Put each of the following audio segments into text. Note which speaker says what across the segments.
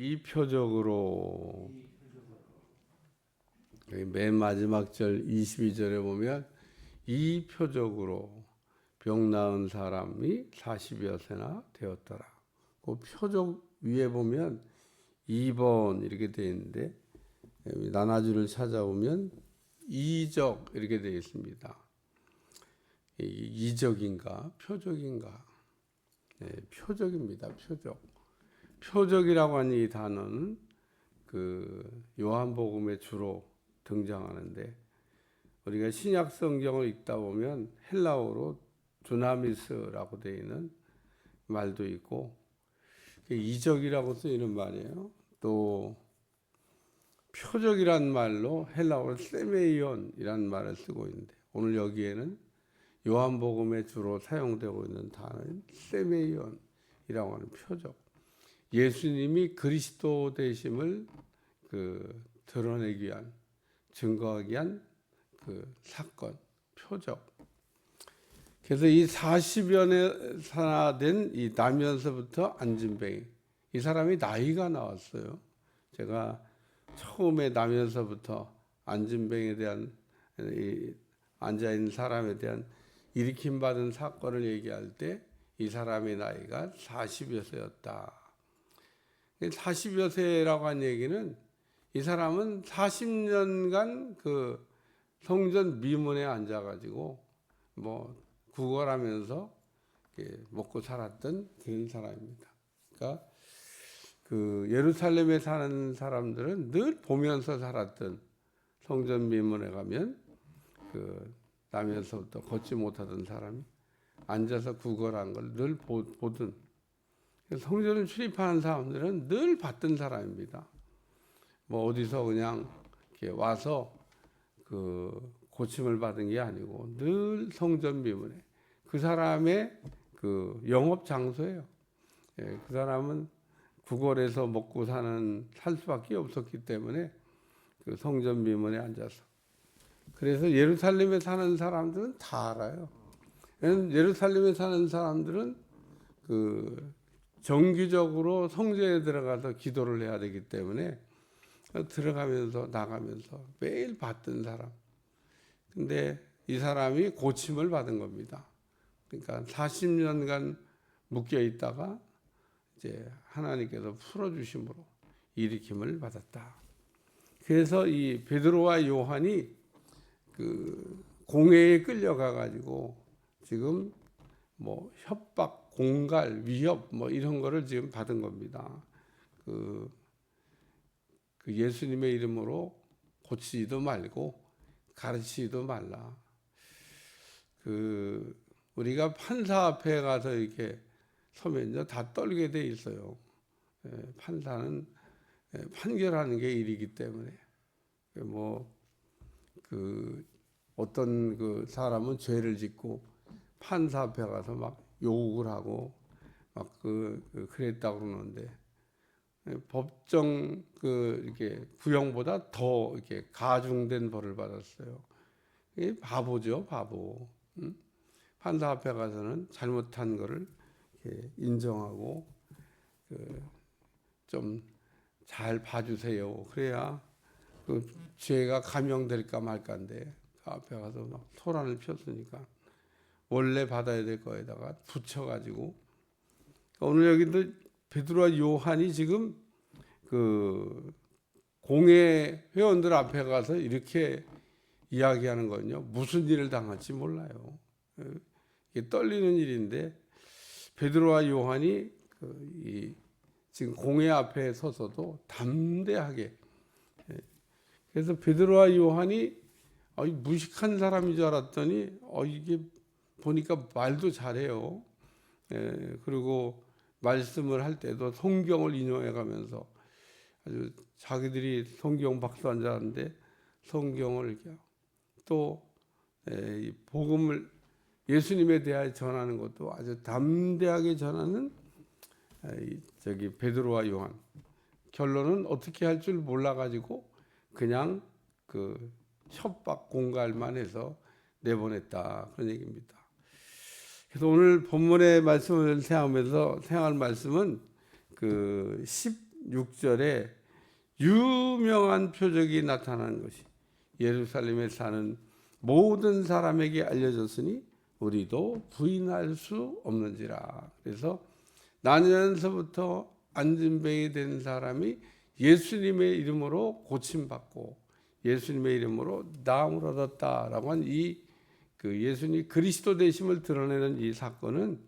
Speaker 1: 이 표적으로 맨 마지막 절 22절에 보면 이 표적으로 병 나은 사람이 40여세나 되었더라. 그 표적 위에 보면 2번 이렇게 되어 있는데 나나주를 찾아보면 이적 이렇게 되어 있습니다. 이적인가 표적인가? 네, 표적입니다. 표적. 표적이라고 하는 이 단어는 그 요한복음에 주로 등장하는데 우리가 신약 성경을 읽다 보면 헬라어로 두나미스라고 되어 있는 말도 있고 이적이라고 쓰이는 말이에요. 또 표적이란 말로 헬라어로 세메이온이라는 말을 쓰고 있는데 오늘 여기에는 요한복음에 주로 사용되고 있는 단어는 세메이온이라고 하는 표적. 예수님이 그리스도 되심을 드러내기 위한 증거하기 위한 그 사건, 표적. 그래서 이 40여 세나 된 이 나면서부터 안진뱅이 이 사람이 나이가 나왔어요. 제가 처음에 나면서부터 안진뱅이에 대한 이 앉아 있는 사람에 대한 일으킴 받은 사건을 얘기할 때 이 사람의 나이가 40여 세였다. 40여 세라고 한 얘기는 이 사람은 40년간 그 성전 미문에 앉아가지고 뭐 구걸하면서 먹고 살았던 그런 사람입니다. 그러니까 그 예루살렘에 사는 사람들은 늘 보면서 살았던 성전 미문에 가면 그 나면서부터 걷지 못하던 사람이 앉아서 구걸한 걸 늘 보던 성전을 출입하는 사람들은 늘 봤던 사람입니다. 뭐 어디서 그냥 이렇게 와서 그 고침을 받은 게 아니고 늘 성전 미문에 그 사람의 그 영업 장소예요. 그 사람은 구걸해서 먹고 살 수밖에 없었기 때문에 그 성전 미문에 앉아서 그래서 예루살렘에 사는 사람들은 다 알아요. 예루살렘에 사는 사람들은 그 정기적으로 성전에 들어가서 기도를 해야 되기 때문에 들어가면서 나가면서 매일 봤던 사람. 근데 이 사람이 고침을 받은 겁니다. 그러니까 40년간 묶여 있다가 이제 하나님께서 풀어주심으로 일으킴을 받았다. 그래서 이 베드로와 요한이 그 공회에 끌려가 가지고 지금 뭐 협박, 공갈, 위협 뭐 이런 거를 지금 받은 겁니다. 그 예수님의 이름으로 고치지도 말고 가르치지도 말라. 우리가 판사 앞에 가서 이렇게 서면 다 떨게 돼 있어요. 판사는 판결하는 게 일이기 때문에 어떤 그 사람은 죄를 짓고 판사 앞에 가서 막 욕을 하고 막 그랬다고 그러는데 법정 이렇게 구형보다 더 이렇게 가중된 벌을 받았어요. 이게 바보죠, 바보. 판사 앞에 가서는 잘못한 거를 이렇게 인정하고 좀 잘 봐주세요. 그래야 그 죄가 감형될까 말까인데 그 앞에 가서 막 소란을 폈으니까 원래 받아야 될 거에다가 붙여가지고 오늘 여기도 베드로와 요한이 지금 그 공회 회원들 앞에 가서 이렇게 이야기하는 거는요 무슨 일을 당할지 몰라요. 이게 떨리는 일인데 베드로와 요한이 지금 공회 앞에 서서도 담대하게 그래서 베드로와 요한이 무식한 사람인 줄 알았더니 이게 보니까 말도 잘해요. 그리고 말씀을 할 때도 성경을 인용해 가면서 아주 자기들이 성경 박사인자인데 성경을 이렇게 또 복음을 예수님에 대하여 전하는 것도 아주 담대하게 전하는 베드로와 요한. 결론은 어떻게 할 줄 몰라가지고 그냥 그 협박 공갈만 해서 내보냈다 그런 얘기입니다. 그래서 오늘 본문의 말씀을 생각하면서 생각할 말씀은 그 6절에 유명한 표적이 나타나는 것이 예루살렘에 사는 모든 사람에게 알려졌으니 우리도 부인할 수 없는지라. 그래서 나면서부터 안진뱅이 된 사람이 예수님의 이름으로 고침받고 예수님의 이름으로 나음을 얻었다라고 한 이 예수님 그리스도 되심을 드러내는 이 사건은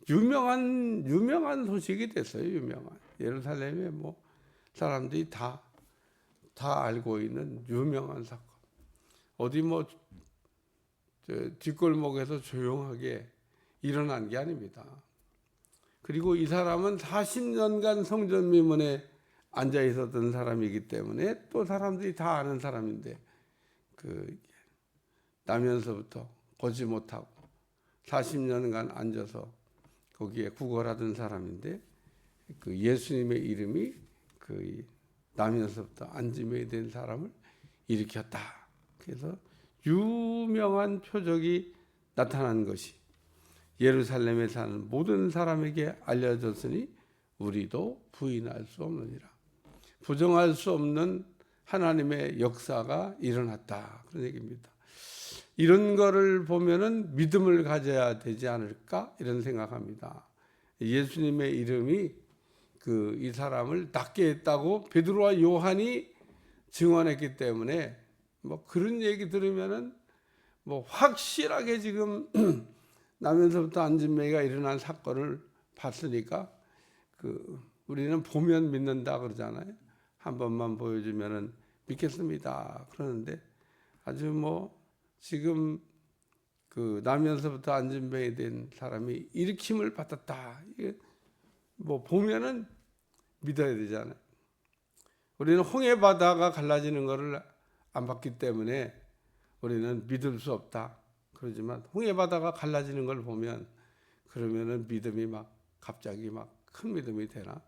Speaker 1: 유명한 소식이 됐어요. 유명한 예루살렘에 뭐 사람들이 다 알고 있는 유명한 사건. 어디 뭐 뒷골목에서 조용하게 일어난 게 아닙니다. 그리고 이 사람은 40년간 성전 미문에 앉아 있었던 사람이기 때문에 또 사람들이 다 아는 사람인데 나면서부터 보지 못하고 40년간 앉아서 거기에 구걸하던 사람인데 예수님의 이름이 나면서부터 안진뱅이 된 사람을 일으켰다. 그래서 유명한 표적이 나타난 것이 예루살렘에 사는 모든 사람에게 알려졌으니 우리도 부인할 수 없느니라. 부정할 수 없는 하나님의 역사가 일어났다. 그런 얘기입니다. 이런 거를 보면은 믿음을 가져야 되지 않을까 이런 생각합니다. 예수님의 이름이 이 사람을 낫게 했다고 베드로와 요한이 증언했기 때문에 뭐 그런 얘기 들으면은 뭐 확실하게 지금 나면서부터 안진뱅이가 일어난 사건을 봤으니까 우리는 보면 믿는다 그러잖아요. 한 번만 보여주면은 믿겠습니다. 그러는데 아주 뭐 지금 나면서부터 안진뱅이 된 사람이 일으킴을 받았다. 이게 뭐 보면은 믿어야 되잖아요. 우리는 홍해 바다가 갈라지는 것을 안 봤기 때문에 우리는 믿을 수 없다. 그러지만 홍해 바다가 갈라지는 걸 보면 그러면은 믿음이 갑자기 큰 믿음이 되나?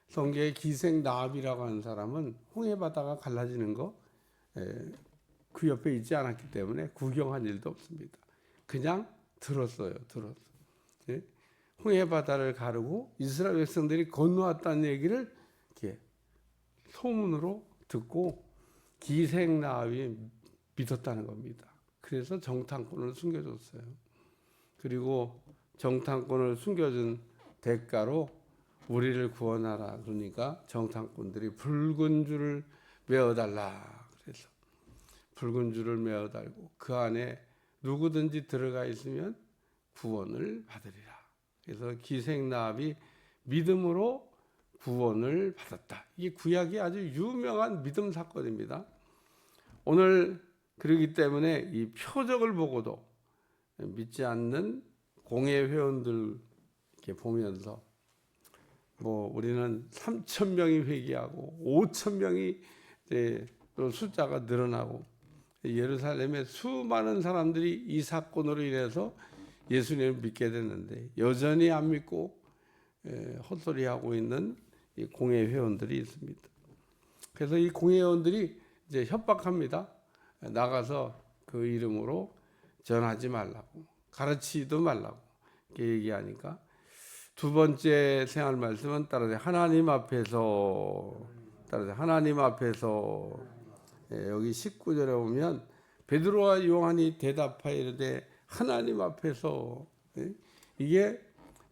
Speaker 1: 성경의 기생 나합이라고 하는 사람은 홍해 바다가 갈라지는 거 그 옆에 있지 않았기 때문에 구경한 일도 없습니다. 그냥 들었어요. 예? 홍해 바다를 가르고 이스라엘 백성들이 건너왔다는 얘기를 이렇게 소문으로 듣고 기생 나합이 믿었다는 겁니다. 그래서 정탐꾼을 숨겨줬어요. 그리고 정탐꾼을 숨겨준 대가로 우리를 구원하라. 그러니까 정탐꾼들이 붉은 줄을 메어달라. 그래서 붉은 줄을 메어달고 그 안에 누구든지 들어가 있으면 구원을 받으리라. 그래서 기생나합이 믿음으로 구원을 받았다. 이 구약이 아주 유명한 믿음 사건입니다. 오늘 그렇기 때문에 이 표적을 보고도 믿지 않는 공회 회원들 이렇게 보면서 뭐 우리는 3,000명이 회개하고 5,000명이 또 숫자가 늘어나고 예루살렘에 수많은 사람들이 이 사건으로 인해서 예수님을 믿게 됐는데 여전히 안 믿고 헛소리하고 있는 이 공회 회원들이 있습니다. 그래서 이 공회 회원들이 이제 협박합니다. 나가서 그 이름으로 전하지 말라고, 가르치지도 말라고 이렇게 얘기하니까 두 번째 생활 말씀은 따라서 하나님 앞에서 여기 19절에 보면 베드로와 요한이 대답하여 이르되 하나님 앞에서 이게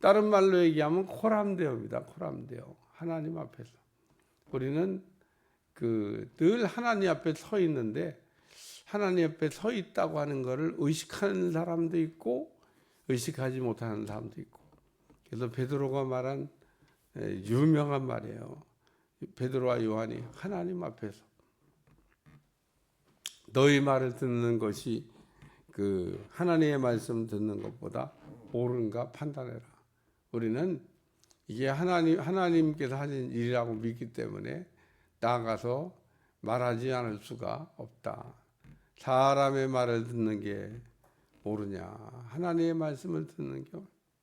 Speaker 1: 다른 말로 얘기하면 코람데오입니다. 코람데오. 하나님 앞에서 우리는 늘 하나님 앞에 서 있는데 하나님 앞에 서 있다고 하는 것을 의식하는 사람도 있고 의식하지 못하는 사람도 있고 그래서 베드로가 말한 유명한 말이에요. 베드로와 요한이 하나님 앞에서 너희 말을 듣는 것이 하나님의 말씀 듣는 것보다 옳은가 판단해라. 우리는 이게 하나님께서 하신 일이라고 믿기 때문에 나아가서 말하지 않을 수가 없다. 사람의 말을 듣는 게 옳으냐? 하나님의 말씀을 듣는 게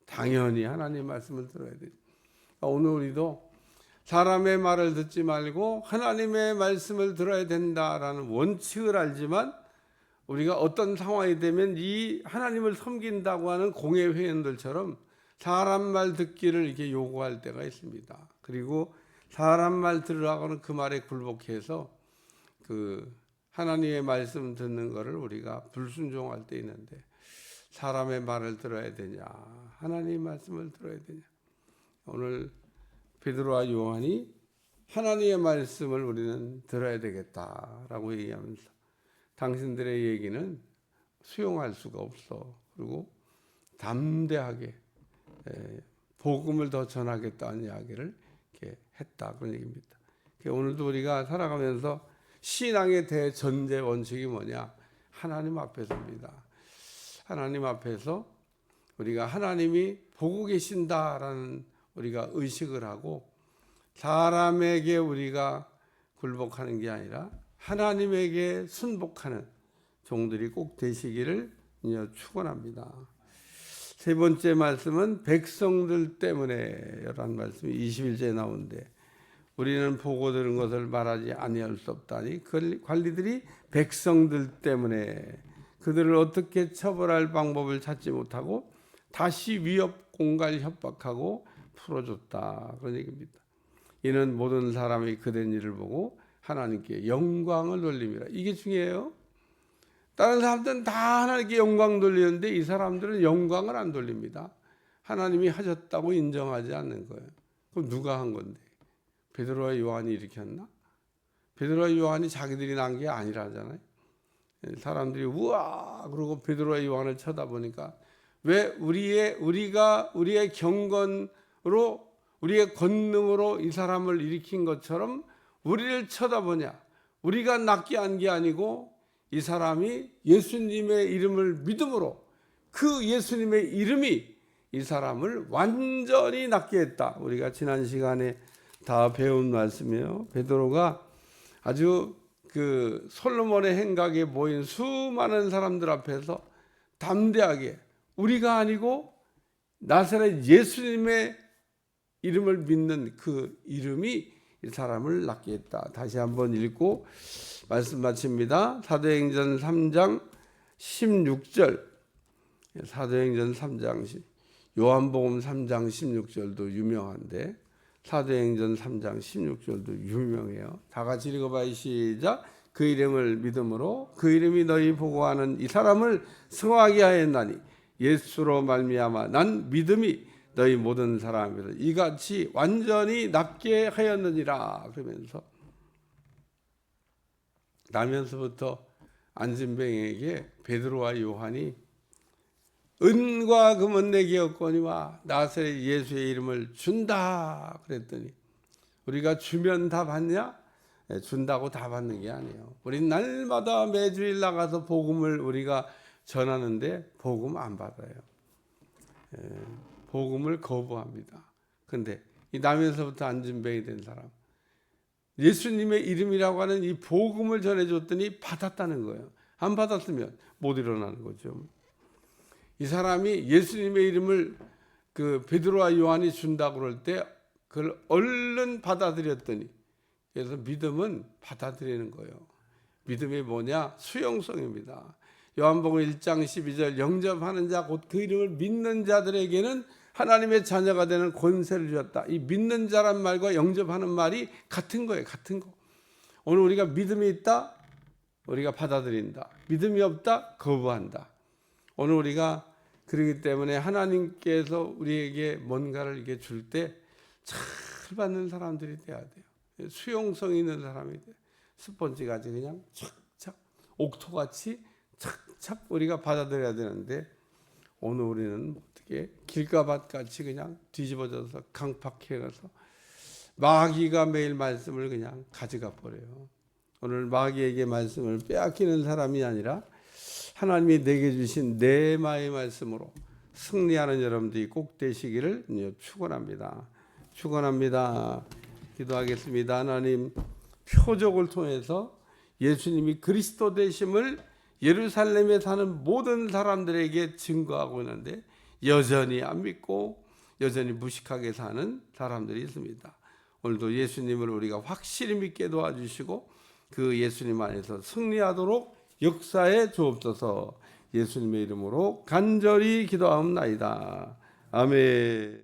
Speaker 1: 당연히 하나님의 말씀을 들어야 되죠. 오늘 우리도 사람의 말을 듣지 말고 하나님의 말씀을 들어야 된다라는 원칙을 알지만 우리가 어떤 상황이 되면 이 하나님을 섬긴다고 하는 공회 회원들처럼 사람 말 듣기를 이렇게 요구할 때가 있습니다. 그리고 사람 말 들으라고는 그 말에 굴복해서 그 하나님의 말씀 듣는 것을 우리가 불순종할 때 있는데, 사람의 말을 들어야 되냐, 하나님의 말씀을 들어야 되냐. 오늘 베드로와 요한이 하나님의 말씀을 우리는 들어야 되겠다라고 얘기하면서, 당신들의 얘기는 수용할 수가 없어. 그리고 담대하게 복음을 더 전하겠다는 이야기를 이렇게 했다, 그런 얘기입니다. 오늘도 우리가 살아가면서 신앙의 대전제 원칙이 뭐냐? 하나님 앞에서입니다. 하나님 앞에서 우리가 하나님이 보고 계신다라는 우리가 의식을 하고, 사람에게 우리가 굴복하는 게 아니라 하나님에게 순복하는 종들이 꼭 되시기를 축원합니다. 세 번째 말씀은 백성들 때문에 라는 말씀이 21절에 나오는데, 우리는 보고 들은 것을 말하지 아니할 수 없다니 관리들이 백성들 때문에 그들을 어떻게 처벌할 방법을 찾지 못하고 다시 위협, 공갈, 협박하고 풀어줬다, 그런 얘기입니다. 이는 모든 사람이 그된 일을 보고 하나님께 영광을 돌림이라. 이게 중요해요. 다른 사람들은 다 하나님께 영광 돌리는데 이 사람들은 영광을 안 돌립니다. 하나님이 하셨다고 인정하지 않는 거예요. 그럼 누가 한 건데? 베드로와 요한이 일으켰나? 베드로와 요한이 자기들이 난 게 아니라잖아요. 사람들이 우와 그러고 베드로와 요한을 쳐다보니까, 왜 우리의 경건으로, 우리의 권능으로 이 사람을 일으킨 것처럼 우리를 쳐다보냐? 우리가 낫게 한 게 아니고 이 사람이 예수님의 이름을 믿음으로, 그 예수님의 이름이 이 사람을 완전히 낫게 했다. 우리가 지난 시간에 다 배운 말씀이에요. 베드로가 아주 그 솔로몬의 행각에 모인 수많은 사람들 앞에서 담대하게 우리가 아니고 나사렛 예수님의 이름을 믿는 그 이름이 이 사람을 낫게 했다. 다시 한번 읽고 말씀 마칩니다. 사도행전 3장 16절, 사도행전 3장, 요한복음 3장 16절도 유명한데 사도행전 3장 16절도 유명해요. 다 같이 읽어봐요. 시작. 그 이름을 믿음으로 그 이름이 너희 보고하는 이 사람을 승하게 하였나니 예수로 말미암아 난 믿음이 너희 모든 사람을 이같이 완전히 낫게 하였느니라. 그러면서 나면서부터 안진뱅에게 베드로와 요한이 은과 금은 내게 없거니와 나사렛 예수의 이름을 준다 그랬더니, 우리가 주면 다 받냐? 준다고 다 받는 게 아니에요. 우린 날마다 매주일 나가서 복음을 우리가 전하는데 복음 안 받아요. 복음을 거부합니다. 근데 이 나면서부터 안진뱅이 된 사람, 예수님의 이름이라고 하는 이 복음을 전해줬더니 받았다는 거예요. 안 받았으면 못 일어나는 거죠. 이 사람이 예수님의 이름을 그 베드로와 요한이 준다고 그럴 때 그걸 얼른 받아들였더니, 그래서 믿음은 받아들이는 거예요. 믿음이 뭐냐? 수용성입니다. 요한복음 1장 12절, 영접하는 자 곧 그 이름을 믿는 자들에게는 하나님의 자녀가 되는 권세를 주었다. 이 믿는 자란 말과 영접하는 말이 같은 거예요. 같은 거. 오늘 우리가 믿음이 있다, 우리가 받아들인다. 믿음이 없다, 거부한다. 오늘 우리가 그러기 때문에 하나님께서 우리에게 뭔가를 이렇게 줄 때 잘 받는 사람들이 돼야 돼요. 수용성 있는 사람이 돼요. 스펀지같이 그냥 착착, 옥토같이 착착 우리가 받아들여야 되는데, 오늘 우리는 어떻게 길가밭같이 그냥 뒤집어져서 강팍해가서 마귀가 매일 말씀을 그냥 가져가 버려요. 오늘 마귀에게 말씀을 빼앗기는 사람이 아니라 하나님이 내게 주신 내마의 말씀으로 승리하는 여러분들이 꼭 되시기를 축원합니다. 축원합니다. 기도하겠습니다. 하나님, 표적을 통해서 예수님이 그리스도 되심을 예루살렘에 사는 모든 사람들에게 증거하고 있는데 여전히 안 믿고 여전히 무식하게 사는 사람들이 있습니다. 오늘도 예수님을 우리가 확실히 믿게 도와주시고 그 예수님 안에서 승리하도록 역사에 주옵소서. 예수님의 이름으로 간절히 기도하옵나이다. 아멘.